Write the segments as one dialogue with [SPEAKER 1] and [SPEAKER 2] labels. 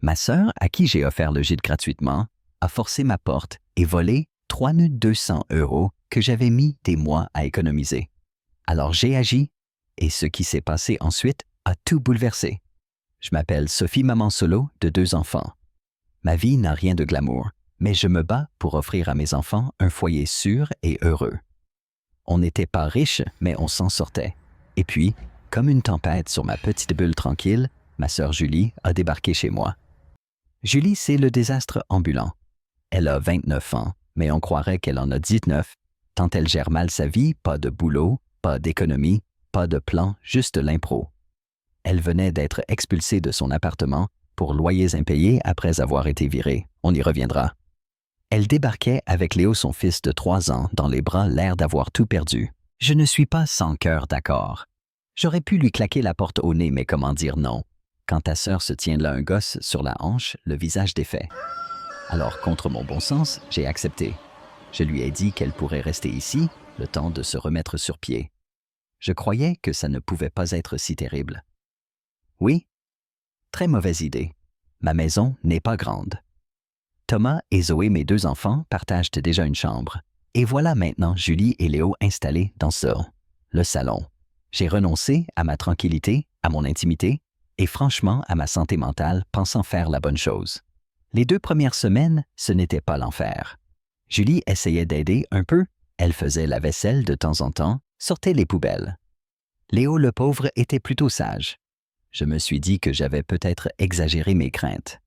[SPEAKER 1] Ma sœur, à qui j'ai offert le gîte gratuitement, a forcé ma porte et volé 3200 € que j'avais mis des mois à économiser. Alors j'ai agi, et ce qui s'est passé ensuite a tout bouleversé. Je m'appelle Sophie Maman Solo de 2 enfants. Ma vie n'a rien de glamour, mais je me bats pour offrir à mes enfants un foyer sûr et heureux. On n'était pas riches, mais on s'en sortait. Et puis, comme une tempête sur ma petite bulle tranquille, ma sœur Julie a débarqué chez moi. Julie, c'est le désastre ambulant. Elle a 29 ans, mais on croirait qu'elle en a 19, tant elle gère mal sa vie, pas de boulot, pas d'économie, pas de plan, juste l'impro. Elle venait d'être expulsée de son appartement pour loyers impayés après avoir été virée. On y reviendra. Elle débarquait avec Léo, son fils de 3 ans, dans les bras, l'air d'avoir tout perdu. Je ne suis pas sans cœur d'accord. J'aurais pu lui claquer la porte au nez, mais comment dire non? Quand ta sœur se tient là un gosse sur la hanche, le visage défait. Alors, contre mon bon sens, j'ai accepté. Je lui ai dit qu'elle pourrait rester ici, le temps de se remettre sur pied. Je croyais que ça ne pouvait pas être si terrible. Oui? Très mauvaise idée. Ma maison n'est pas grande. Thomas et Zoé, mes 2 enfants, partagent déjà une chambre. Et voilà maintenant Julie et Léo installés dans le salon. J'ai renoncé à ma tranquillité, à mon intimité, et franchement à ma santé mentale, pensant faire la bonne chose. Les 2 premières semaines, ce n'était pas l'enfer. Julie essayait d'aider un peu, elle faisait la vaisselle de temps en temps, sortait les poubelles. Léo, le pauvre, était plutôt sage. Je me suis dit que j'avais peut-être exagéré mes craintes.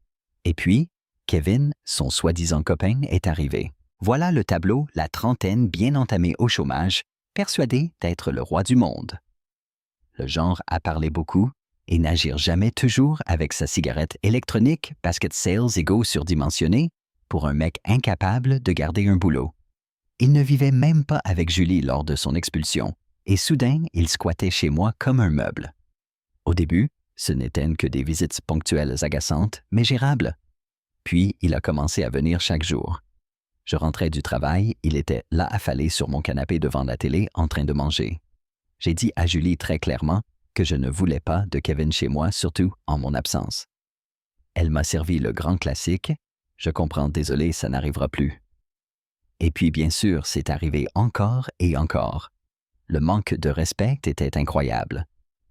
[SPEAKER 1] Et puis, Kevin, son soi-disant copain, est arrivé. Voilà le tableau, la trentaine bien entamée au chômage, persuadé d'être le roi du monde. Le genre à parler beaucoup et n'agir jamais toujours avec sa cigarette électronique, basket sales égaux surdimensionnés, pour un mec incapable de garder un boulot. Il ne vivait même pas avec Julie lors de son expulsion, et soudain, il squattait chez moi comme un meuble. Au début, ce n'étaient que des visites ponctuelles agaçantes, mais gérables. Puis, il a commencé à venir chaque jour. Je rentrais du travail, il était là affalé sur mon canapé devant la télé en train de manger. J'ai dit à Julie très clairement que je ne voulais pas de Kevin chez moi, surtout en mon absence. Elle m'a servi le grand classique « Je comprends, désolé, ça n'arrivera plus ». Et puis bien sûr, c'est arrivé encore et encore. Le manque de respect était incroyable.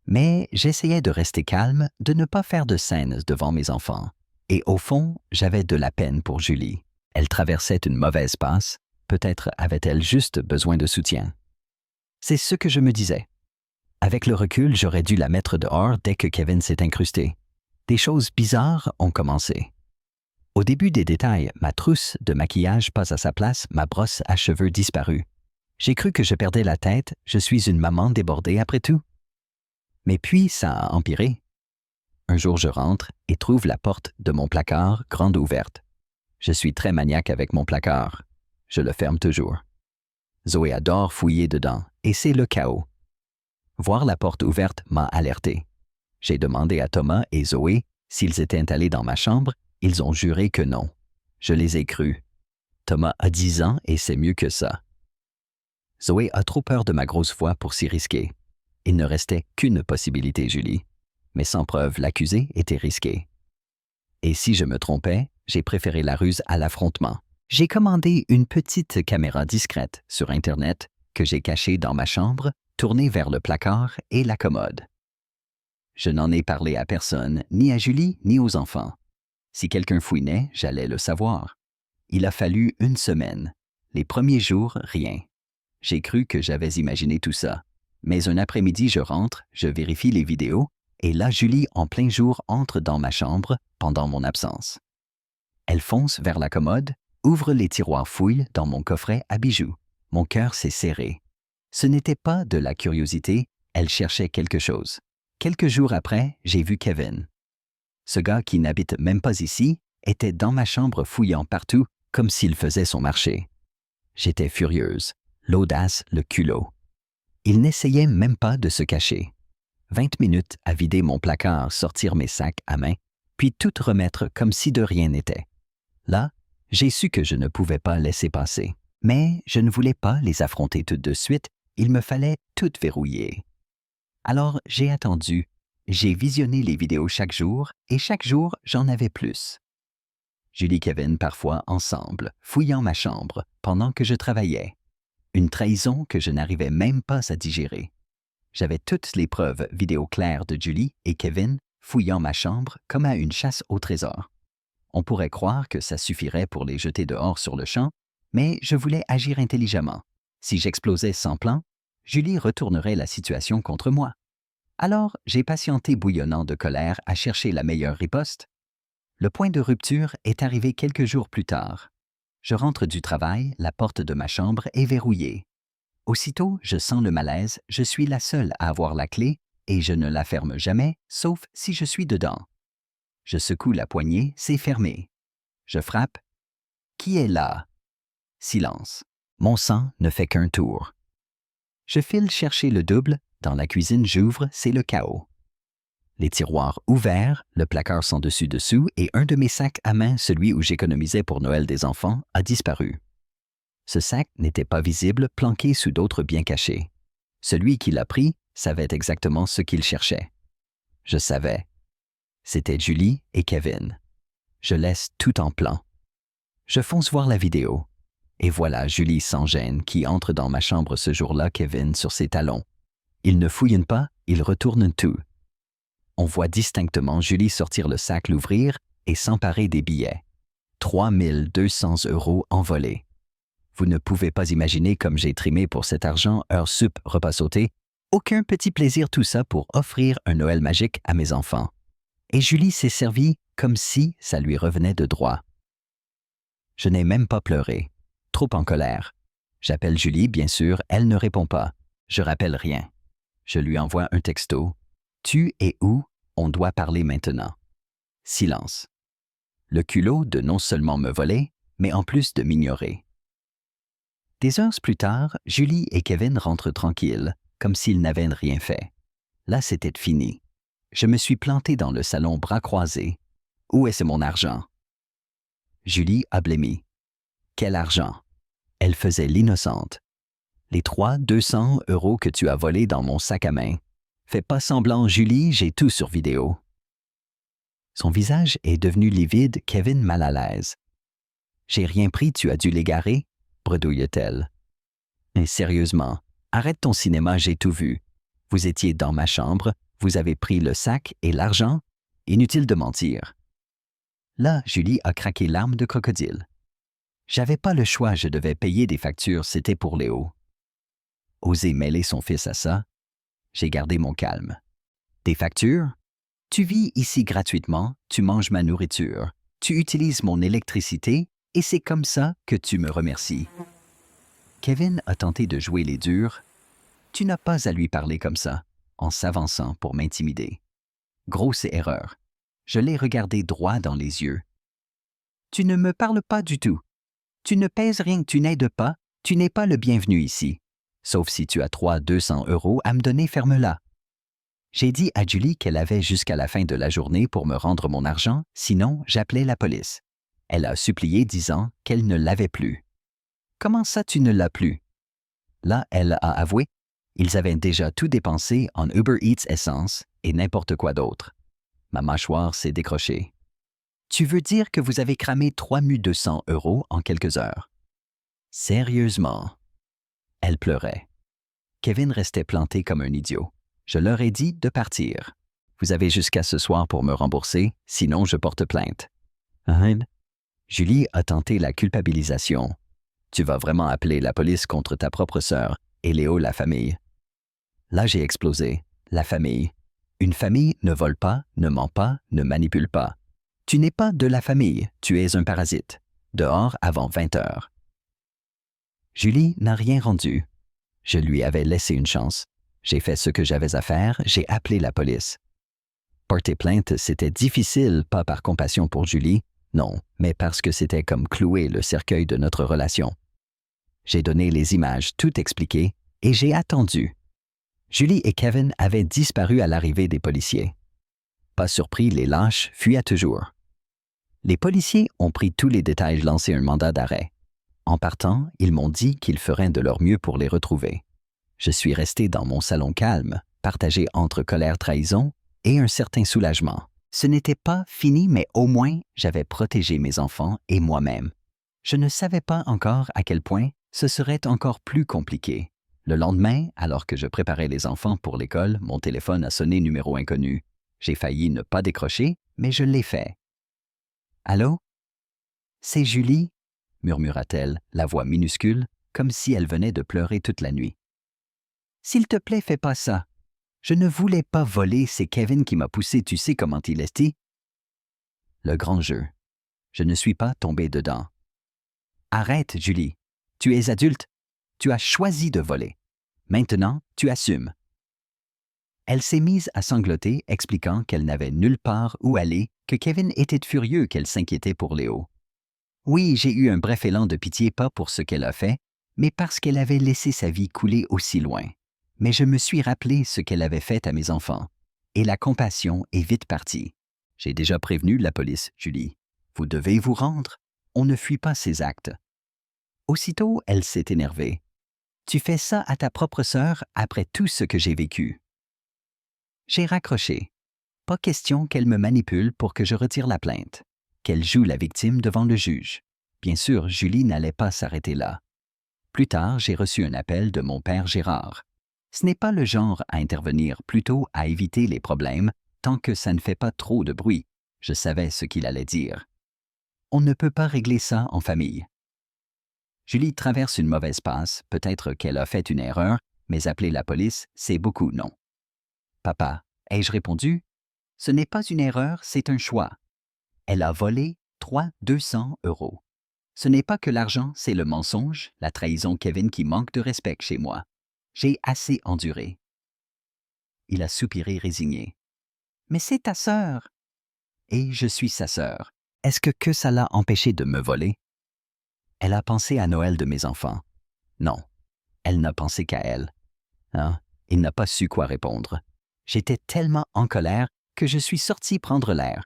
[SPEAKER 1] Mais j'essayais de rester calme, de ne pas faire de scènes devant mes enfants. Et au fond, j'avais de la peine pour Julie. Elle traversait une mauvaise passe, peut-être avait-elle juste besoin de soutien. C'est ce que je me disais. Avec le recul, j'aurais dû la mettre dehors dès que Kevin s'est incrusté. Des choses bizarres ont commencé. Au début des détails, ma trousse de maquillage pas à sa place, ma brosse à cheveux disparue. J'ai cru que je perdais la tête, je suis une maman débordée après tout. Mais puis ça a empiré. Un jour, je rentre et trouve la porte de mon placard grande ouverte. Je suis très maniaque avec mon placard. Je le ferme toujours. Zoé adore fouiller dedans, et c'est le chaos. Voir la porte ouverte m'a alerté. J'ai demandé à Thomas et Zoé s'ils étaient allés dans ma chambre. Ils ont juré que non. Je les ai crus. Thomas a 10 ans et c'est mieux que ça. Zoé a trop peur de ma grosse voix pour s'y risquer. Il ne restait qu'une possibilité, Julie. Mais sans preuve, l'accuser était risqué. Et si je me trompais, j'ai préféré la ruse à l'affrontement. J'ai commandé une petite caméra discrète sur Internet que j'ai cachée dans ma chambre, tournée vers le placard et la commode. Je n'en ai parlé à personne, ni à Julie, ni aux enfants. Si quelqu'un fouinait, j'allais le savoir. Il a fallu 1 semaine. Les premiers jours, rien. J'ai cru que j'avais imaginé tout ça. Mais un après-midi, je rentre, je vérifie les vidéos, et là, Julie, en plein jour, entre dans ma chambre pendant mon absence. Elle fonce vers la commode, ouvre les tiroirs, fouille dans mon coffret à bijoux. Mon cœur s'est serré. Ce n'était pas de la curiosité, elle cherchait quelque chose. Quelques jours après, j'ai vu Kevin. Ce gars qui n'habite même pas ici était dans ma chambre fouillant partout comme s'il faisait son marché. J'étais furieuse, l'audace, le culot. Il n'essayait même pas de se cacher. 20 minutes à vider mon placard, sortir mes sacs à main, puis tout remettre comme si de rien n'était. Là, j'ai su que je ne pouvais pas laisser passer. Mais je ne voulais pas les affronter tout de suite, il me fallait tout verrouiller. Alors j'ai attendu, J'ai visionné les vidéos chaque jour et chaque jour, j'en avais plus. Julie et Kevin parfois ensemble, fouillant ma chambre pendant que je travaillais. Une trahison que je n'arrivais même pas à digérer. J'avais toutes les preuves vidéo claires de Julie et Kevin fouillant ma chambre comme à une chasse au trésor. On pourrait croire que ça suffirait pour les jeter dehors sur le champ, mais je voulais agir intelligemment. Si j'explosais sans plan, Julie retournerait la situation contre moi. Alors, j'ai patienté bouillonnant de colère à chercher la meilleure riposte. Le point de rupture est arrivé quelques jours plus tard. Je rentre du travail, la porte de ma chambre est verrouillée. Aussitôt, je sens le malaise, je suis la seule à avoir la clé et je ne la ferme jamais, sauf si je suis dedans. Je secoue la poignée, c'est fermé. Je frappe. Qui est là? Silence. Mon sang ne fait qu'un tour. Je file chercher le double, dans la cuisine j'ouvre, c'est le chaos. Les tiroirs ouverts, le placard sans dessus-dessous et un de mes sacs à main, celui où j'économisais pour Noël des enfants, a disparu. Ce sac n'était pas visible, planqué sous d'autres bien cachés. Celui qui l'a pris savait exactement ce qu'il cherchait. Je savais. C'était Julie et Kevin. Je laisse tout en plan. Je fonce voir la vidéo. Et voilà Julie sans gêne qui entre dans ma chambre ce jour-là, Kevin sur ses talons. Il ne fouillent pas, il retourne tout. On voit distinctement Julie sortir le sac, l'ouvrir et s'emparer des billets. 3200 € envolés. Vous ne pouvez pas imaginer comme j'ai trimé pour cet argent, heures sup, repas sautés. Aucun petit plaisir, tout ça pour offrir un Noël magique à mes enfants. Et Julie s'est servie comme si ça lui revenait de droit. Je n'ai même pas pleuré, trop en colère. J'appelle Julie, bien sûr, elle ne répond pas. Je rappelle rien. Je lui envoie un texto. Tu es où? On doit parler maintenant. Silence. Le culot de non seulement me voler, mais en plus de m'ignorer. Des heures plus tard, Julie et Kevin rentrent tranquilles, comme s'ils n'avaient rien fait. Là, c'était fini. Je me suis planté dans le salon bras croisés. Où est-ce mon argent? Julie a blêmi. Quel argent? Elle faisait l'innocente. Les 200 € que tu as volés dans mon sac à main. Fais pas semblant, Julie, j'ai tout sur vidéo. Son visage est devenu livide, Kevin mal à l'aise. J'ai rien pris, tu as dû l'égarer, bredouille-t-elle. Mais sérieusement, arrête ton cinéma, j'ai tout vu. Vous étiez dans ma chambre, vous avez pris le sac et l'argent. Inutile de mentir. Là, Julie a craqué larmes de crocodile. J'avais pas le choix, je devais payer des factures, c'était pour Léo. Oser mêler son fils à ça? J'ai gardé mon calme. Des factures? Tu vis ici gratuitement, tu manges ma nourriture, tu utilises mon électricité et c'est comme ça que tu me remercies. Kevin a tenté de jouer les durs. Tu n'as pas à lui parler comme ça, en s'avançant pour m'intimider. Grosse erreur. Je l'ai regardé droit dans les yeux. Tu ne me parles pas du tout. Tu ne pèses rien, tu n'aides pas, tu n'es pas le bienvenu ici. Sauf si tu as 200 € à me donner, ferme-la. J'ai dit à Julie qu'elle avait jusqu'à la fin de la journée pour me rendre mon argent, sinon j'appelais la police. Elle a supplié disant qu'elle ne l'avait plus. Comment ça tu ne l'as plus? Là, elle a avoué, ils avaient déjà tout dépensé en Uber Eats essence et n'importe quoi d'autre. Ma mâchoire s'est décrochée. Tu veux dire que vous avez cramé 3200 € en quelques heures? Sérieusement? Elle pleurait. Kevin restait planté comme un idiot. Je leur ai dit de partir. Vous avez jusqu'à ce soir pour me rembourser, sinon je porte plainte. Hein? Julie a tenté la culpabilisation. Tu vas vraiment appeler la police contre ta propre sœur et Léo la famille. Là, j'ai explosé. La famille. Une famille ne vole pas, ne ment pas, ne manipule pas. Tu n'es pas de la famille, tu es un parasite. Dehors avant 20 heures. Julie n'a rien rendu. Je lui avais laissé une chance. J'ai fait ce que j'avais à faire, j'ai appelé la police. Porter plainte, c'était difficile, pas par compassion pour Julie, non, mais parce que c'était comme clouer le cercueil de notre relation. J'ai donné les images, tout expliqué, et j'ai attendu. Julie et Kevin avaient disparu à l'arrivée des policiers. Pas surpris, les lâches fuyaient toujours. Les policiers ont pris tous les détails, lancé un mandat d'arrêt. En partant, ils m'ont dit qu'ils feraient de leur mieux pour les retrouver. Je suis resté dans mon salon calme, partagé entre colère, trahison et un certain soulagement. Ce n'était pas fini, mais au moins j'avais protégé mes enfants et moi-même. Je ne savais pas encore à quel point ce serait encore plus compliqué. Le lendemain, alors que je préparais les enfants pour l'école, mon téléphone a sonné numéro inconnu. J'ai failli ne pas décrocher, mais je l'ai fait. « Allô? C'est Julie ?» murmura-t-elle, la voix minuscule, comme si elle venait de pleurer toute la nuit. « S'il te plaît, fais pas ça. Je ne voulais pas voler, c'est Kevin qui m'a poussé, tu sais comment il est. » Le grand jeu. Je ne suis pas tombé dedans. « Arrête, Julie. Tu es adulte. Tu as choisi de voler. Maintenant, tu assumes. » Elle s'est mise à sangloter, expliquant qu'elle n'avait nulle part où aller, que Kevin était furieux qu'elle s'inquiétait pour Léo. Oui, j'ai eu un bref élan de pitié, pas pour ce qu'elle a fait, mais parce qu'elle avait laissé sa vie couler aussi loin. Mais je me suis rappelé ce qu'elle avait fait à mes enfants, et la compassion est vite partie. J'ai déjà prévenu la police, Julie. Vous devez vous rendre. On ne fuit pas ses actes. Aussitôt, elle s'est énervée. Tu fais ça à ta propre sœur après tout ce que j'ai vécu. J'ai raccroché. Pas question qu'elle me manipule pour que je retire la plainte, qu'elle joue la victime devant le juge. Bien sûr, Julie n'allait pas s'arrêter là. Plus tard, j'ai reçu un appel de mon père Gérard. Ce n'est pas le genre à intervenir, plutôt à éviter les problèmes, tant que ça ne fait pas trop de bruit. Je savais ce qu'il allait dire. On ne peut pas régler ça en famille. Julie traverse une mauvaise passe, peut-être qu'elle a fait une erreur, mais appeler la police, c'est beaucoup non. Papa, ai-je répondu? Ce n'est pas une erreur, c'est un choix. Elle a volé 200 €. Ce n'est pas que l'argent, c'est le mensonge, la trahison Kevin qui manque de respect chez moi. J'ai assez enduré. Il a soupiré résigné. Mais c'est ta sœur. Et je suis sa sœur. Est-ce que ça l'a empêché de me voler? Elle a pensé à Noël de mes enfants. Non, elle n'a pensé qu'à elle. Hein? Il n'a pas su quoi répondre. J'étais tellement en colère que je suis sorti prendre l'air.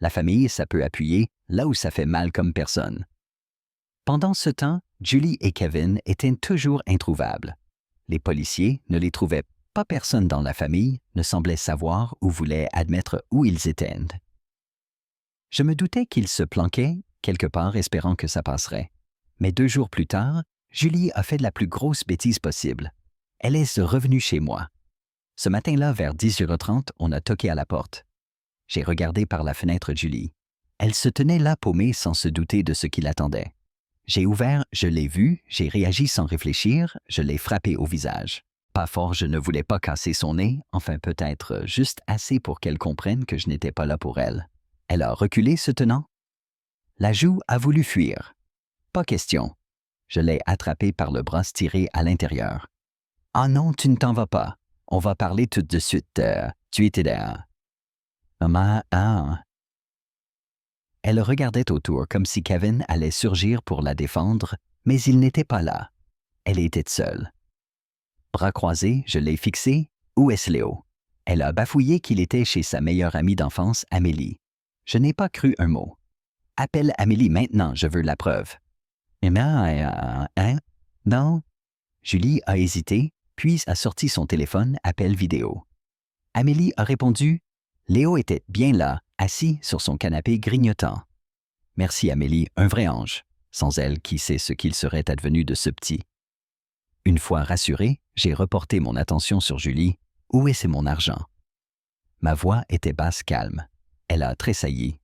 [SPEAKER 1] La famille, ça peut appuyer là où ça fait mal comme personne. Pendant ce temps, Julie et Kevin étaient toujours introuvables. Les policiers ne les trouvaient pas, personne dans la famille ne semblait savoir ou voulait admettre où ils étaient. Je me doutais qu'ils se planquaient quelque part espérant que ça passerait. Mais 2 jours plus tard, Julie a fait la plus grosse bêtise possible. Elle est revenue chez moi. Ce matin-là, vers 18h30, on a toqué à la porte. J'ai regardé par la fenêtre Julie. Elle se tenait là paumée sans se douter de ce qui l'attendait. J'ai ouvert, je l'ai vue, j'ai réagi sans réfléchir, je l'ai frappée au visage. Pas fort, je ne voulais pas casser son nez, enfin peut-être juste assez pour qu'elle comprenne que je n'étais pas là pour elle. Elle a reculé se tenant. La joue a voulu fuir. Pas question. Je l'ai attrapée par le bras tiré à l'intérieur. « Ah non, tu ne t'en vas pas. On va parler tout de suite. Tu étais là. » Maman, ah. Elle regardait autour comme si Kevin allait surgir pour la défendre, mais il n'était pas là. Elle était seule. Bras croisés, je l'ai fixé. Où est-ce Léo? Elle a bafouillé qu'il était chez sa meilleure amie d'enfance, Amélie. Je n'ai pas cru un mot. Appelle Amélie maintenant, je veux la preuve. Hein? Non? Julie a hésité, puis a sorti son téléphone, appel vidéo. Amélie a répondu. Léo était bien là, assis sur son canapé grignotant. Merci Amélie, un vrai ange. Sans elle, qui sait ce qu'il serait advenu de ce petit. Une fois rassuré, j'ai reporté mon attention sur Julie. Où est mon argent? Ma voix était basse calme. Elle a tressailli.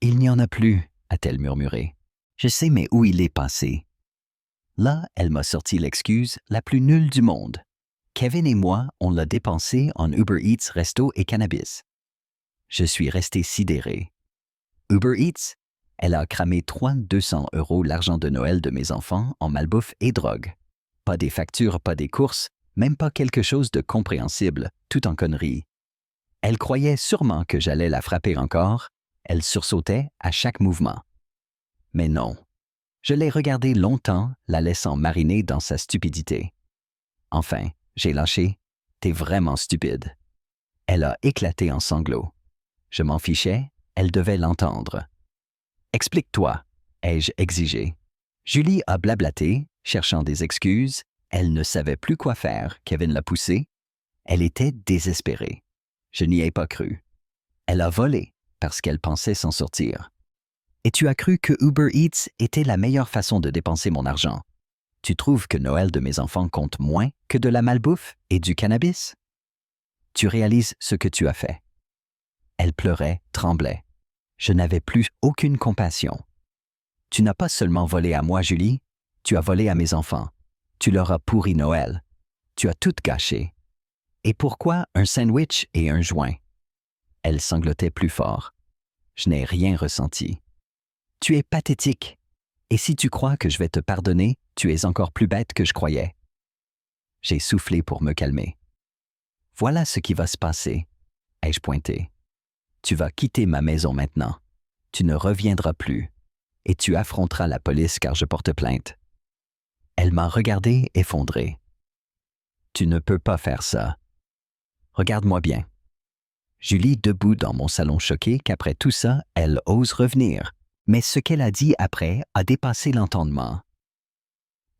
[SPEAKER 1] Il n'y en a plus, a-t-elle murmuré. Je sais, mais où il est passé? Là, elle m'a sorti l'excuse la plus nulle du monde. Kevin et moi, on l'a dépensé en Uber Eats, resto et cannabis. Je suis resté sidéré. Uber Eats? Elle a cramé 200 € l'argent de Noël de mes enfants en malbouffe et drogue. Pas des factures, pas des courses, même pas quelque chose de compréhensible, tout en conneries. Elle croyait sûrement que j'allais la frapper encore, elle sursautait à chaque mouvement. Mais non. Je l'ai regardée longtemps, la laissant mariner dans sa stupidité. Enfin, j'ai lâché. T'es vraiment stupide. Elle a éclaté en sanglots. Je m'en fichais, elle devait l'entendre. Explique-toi, ai-je exigé. Julie a blablaté, cherchant des excuses. Elle ne savait plus quoi faire, Kevin l'a poussée. Elle était désespérée. Je n'y ai pas cru. Elle a volé parce qu'elle pensait s'en sortir. Et tu as cru que Uber Eats était la meilleure façon de dépenser mon argent. Tu trouves que Noël de mes enfants compte moins que de la malbouffe et du cannabis? Tu réalises ce que tu as fait. Elle pleurait, tremblait. Je n'avais plus aucune compassion. Tu n'as pas seulement volé à moi, Julie, tu as volé à mes enfants. Tu leur as pourri Noël. Tu as tout gâché. Et pourquoi un sandwich et un joint? Elle sanglotait plus fort. Je n'ai rien ressenti. Tu es pathétique. Et si tu crois que je vais te pardonner, tu es encore plus bête que je croyais. J'ai soufflé pour me calmer. Voilà ce qui va se passer, ai-je pointé. Tu vas quitter ma maison maintenant. Tu ne reviendras plus. Et tu affronteras la police car je porte plainte. Elle m'a regardé effondré. Tu ne peux pas faire ça. Regarde-moi bien. Julie debout dans mon salon choquée qu'après tout ça, elle ose revenir. Mais ce qu'elle a dit après a dépassé l'entendement.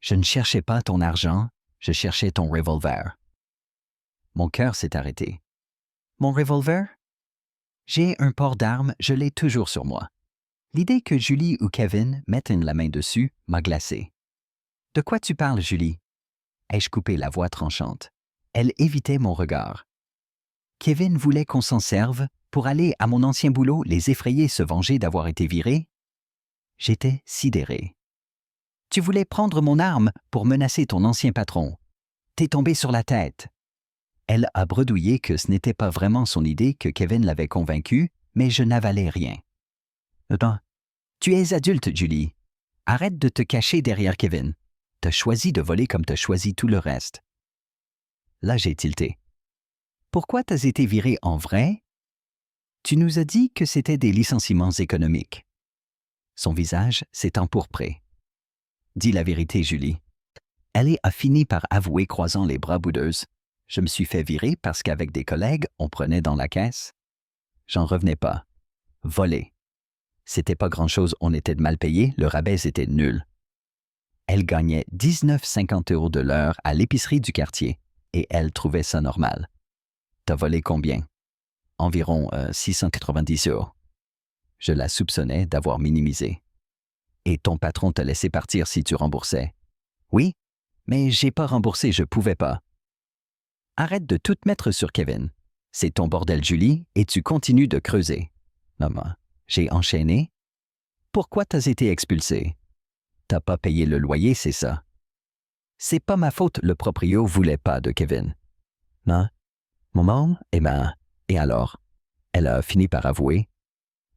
[SPEAKER 1] Je ne cherchais pas ton argent, je cherchais ton revolver. Mon cœur s'est arrêté. Mon revolver? J'ai un port d'armes, je l'ai toujours sur moi. L'idée que Julie ou Kevin mettent la main dessus m'a glacé. De quoi tu parles, Julie? Ai-je coupé la voix tranchante? Elle évitait mon regard. Kevin voulait qu'on s'en serve pour aller à mon ancien boulot les effrayer se venger d'avoir été virés? J'étais sidéré. Tu voulais prendre mon arme pour menacer ton ancien patron. T'es tombé sur la tête. Elle a bredouillé que ce n'était pas vraiment son idée que Kevin l'avait convaincu, mais je n'avalais rien. Attends. Tu es adulte, Julie. Arrête de te cacher derrière Kevin. T'as choisi de voler comme t'as choisi tout le reste. Là, j'ai tilté. Pourquoi t'as été viré en vrai? Tu nous as dit que c'était des licenciements économiques. Son visage s'est empourpré. Dis la vérité, Julie. Elle a fini par avouer croisant les bras boudeuses. Je me suis fait virer parce qu'avec des collègues, on prenait dans la caisse. J'en revenais pas. Voler. C'était pas grand-chose, on était de mal payés, le rabais était nul. Elle gagnait 19,50 € de l'heure à l'épicerie du quartier, et elle trouvait ça normal. T'as volé combien? Environ 690 €. Je la soupçonnais d'avoir minimisé. Et ton patron t'a laissé partir si tu remboursais. Oui, mais j'ai pas remboursé, je pouvais pas. Arrête de tout mettre sur Kevin. C'est ton bordel, Julie, et tu continues de creuser. Maman, j'ai enchaîné. Pourquoi t'as été expulsé? T'as pas payé le loyer, c'est ça. C'est pas ma faute, le proprio voulait pas de Kevin. Non? Maman? Eh ben, et alors? Elle a fini par avouer.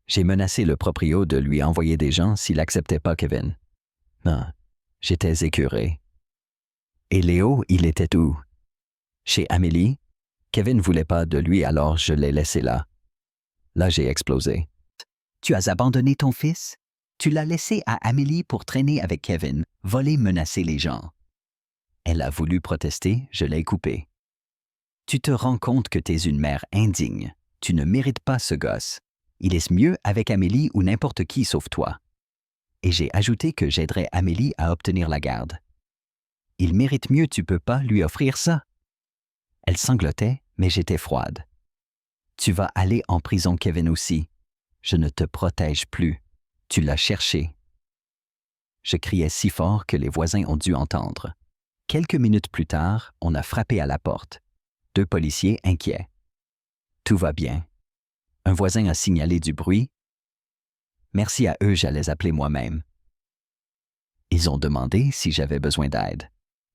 [SPEAKER 1] J'ai menacé le proprio de lui envoyer des gens s'il acceptait pas Kevin. Non, j'étais écœuré. Et Léo, il était où? Chez Amélie? Kevin voulait pas de lui, alors je l'ai laissé là. Là, j'ai explosé. Tu as abandonné ton fils? Tu l'as laissé à Amélie pour traîner avec Kevin, voler, menacer les gens. Elle a voulu protester, je l'ai coupé. Tu te rends compte que t'es une mère indigne. Tu ne mérites pas ce gosse. Il est mieux avec Amélie ou n'importe qui sauf toi. Et j'ai ajouté que j'aiderais Amélie à obtenir la garde. Il mérite mieux, tu peux pas lui offrir ça. Elle sanglotait, mais j'étais froide. Tu vas aller en prison, Kevin aussi. Je ne te protège plus. Tu l'as cherché. Je criais si fort que les voisins ont dû entendre. Quelques minutes plus tard, on a frappé à la porte. 2 policiers inquiets. Tout va bien. Un voisin a signalé du bruit. Merci à eux, j'allais appeler moi-même. Ils ont demandé si j'avais besoin d'aide.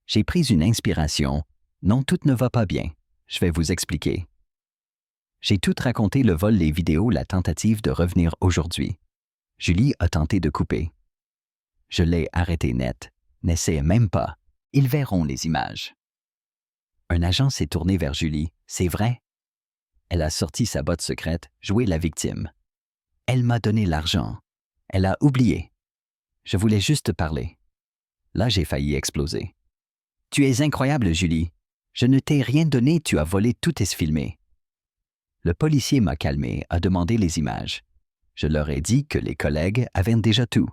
[SPEAKER 1] J'ai pris une inspiration. Non, tout ne va pas bien. Je vais vous expliquer. J'ai tout raconté, le vol, les vidéos, la tentative de revenir aujourd'hui. Julie a tenté de couper. Je l'ai arrêté net. N'essaie même pas. Ils verront les images. Un agent s'est tourné vers Julie. C'est vrai? Elle a sorti sa botte secrète, joué la victime. Elle m'a donné l'argent. Elle a oublié. Je voulais juste parler. Là, j'ai failli exploser. Tu es incroyable, Julie. Je ne t'ai rien donné, tu as volé, tout est filmé. Le policier m'a calmé, a demandé les images. Je leur ai dit que les collègues avaient déjà tout.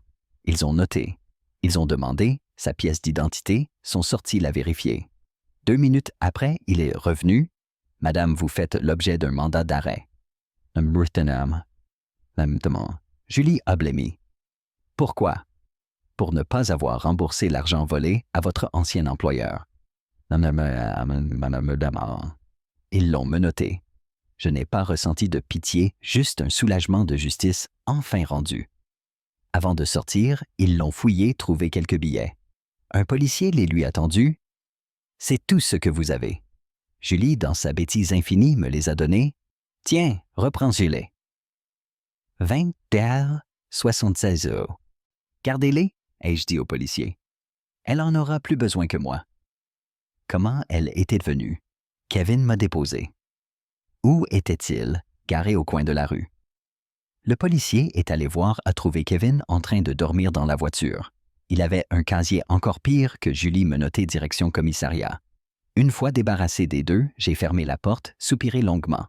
[SPEAKER 1] Ils ont noté. Ils ont demandé, sa pièce d'identité, sont sortis la vérifier. 2 minutes après, il est revenu. Madame, vous faites l'objet d'un mandat d'arrêt. Julie a blêmi. Pourquoi? Pour ne pas avoir remboursé l'argent volé à votre ancien employeur. Ils l'ont menotté. Je n'ai pas ressenti de pitié, juste un soulagement de justice enfin rendu. Avant de sortir, ils l'ont fouillé, trouvé quelques billets. Un policier les lui a tendus. C'est tout ce que vous avez. Julie, dans sa bêtise infinie, me les a donnés. Tiens, reprends-les. 20 $ 76 €. Gardez-les, ai-je dit au policier. Elle en aura plus besoin que moi. Comment elle était venue? Kevin m'a déposé. Où était-il, garé au coin de la rue? Le policier est allé voir a trouvé Kevin en train de dormir dans la voiture. Il avait un casier encore pire que Julie menottait direction commissariat. Une fois débarrassé des deux, j'ai fermé la porte, soupiré longuement.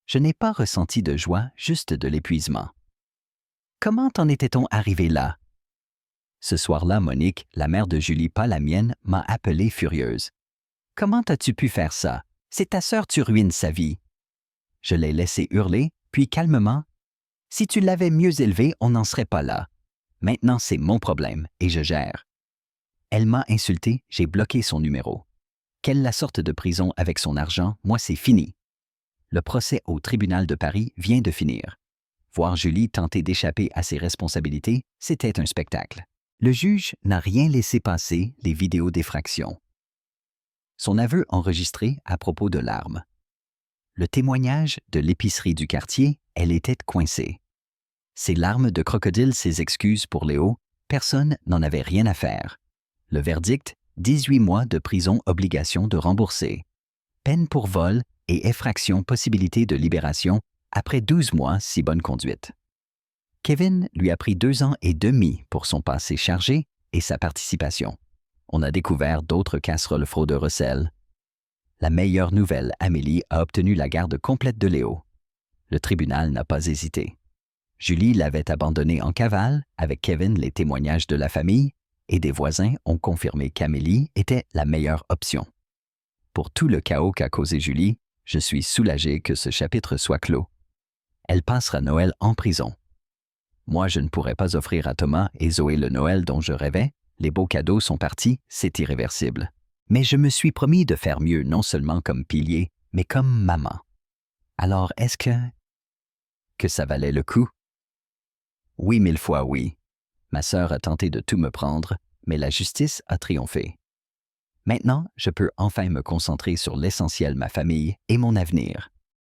[SPEAKER 1] Je n'ai pas ressenti de joie, juste de l'épuisement. Comment en était-on arrivé là? Ce soir-là, Monique, la mère de Julie, pas la mienne, m'a appelée furieuse. Comment as-tu pu faire ça? C'est ta sœur, tu ruines sa vie. Je l'ai laissé hurler, puis calmement. Si tu l'avais mieux élevée, on n'en serait pas là. Maintenant, c'est mon problème, et je gère. Elle m'a insulté, j'ai bloqué son numéro. Qu'elle la sorte de prison avec son argent, moi c'est fini. Le procès au tribunal de Paris vient de finir. Voir Julie tenter d'échapper à ses responsabilités, c'était un spectacle. Le juge n'a rien laissé passer les vidéos d'effraction. Son aveu enregistré à propos de l'arme. Le témoignage de l'épicerie du quartier, elle était coincée. Ses larmes de crocodile, ses excuses pour Léo, personne n'en avait rien à faire. Le verdict, 18 mois de prison, obligation de rembourser. Peine pour vol et effraction, possibilité de libération après 12 mois si bonne conduite. Kevin lui a pris 2 ans et demi pour son passé chargé et sa participation. On a découvert d'autres casseroles fraudeurs recel. La meilleure nouvelle, Amélie a obtenu la garde complète de Léo. Le tribunal n'a pas hésité. Julie l'avait abandonné en cavale, avec Kevin les témoignages de la famille, et des voisins ont confirmé qu'Amélie était la meilleure option. Pour tout le chaos qu'a causé Julie, je suis soulagé que ce chapitre soit clos. Elle passera Noël en prison. Moi, je ne pourrais pas offrir à Thomas et Zoé le Noël dont je rêvais. Les beaux cadeaux sont partis, c'est irréversible. Mais je me suis promis de faire mieux, non seulement comme pilier, mais comme maman. Alors, est-ce que ça valait le coup? Oui, 1000 fois oui. Ma sœur a tenté de tout me prendre, mais la justice a triomphé. Maintenant, je peux enfin me concentrer sur l'essentiel, ma famille et mon avenir.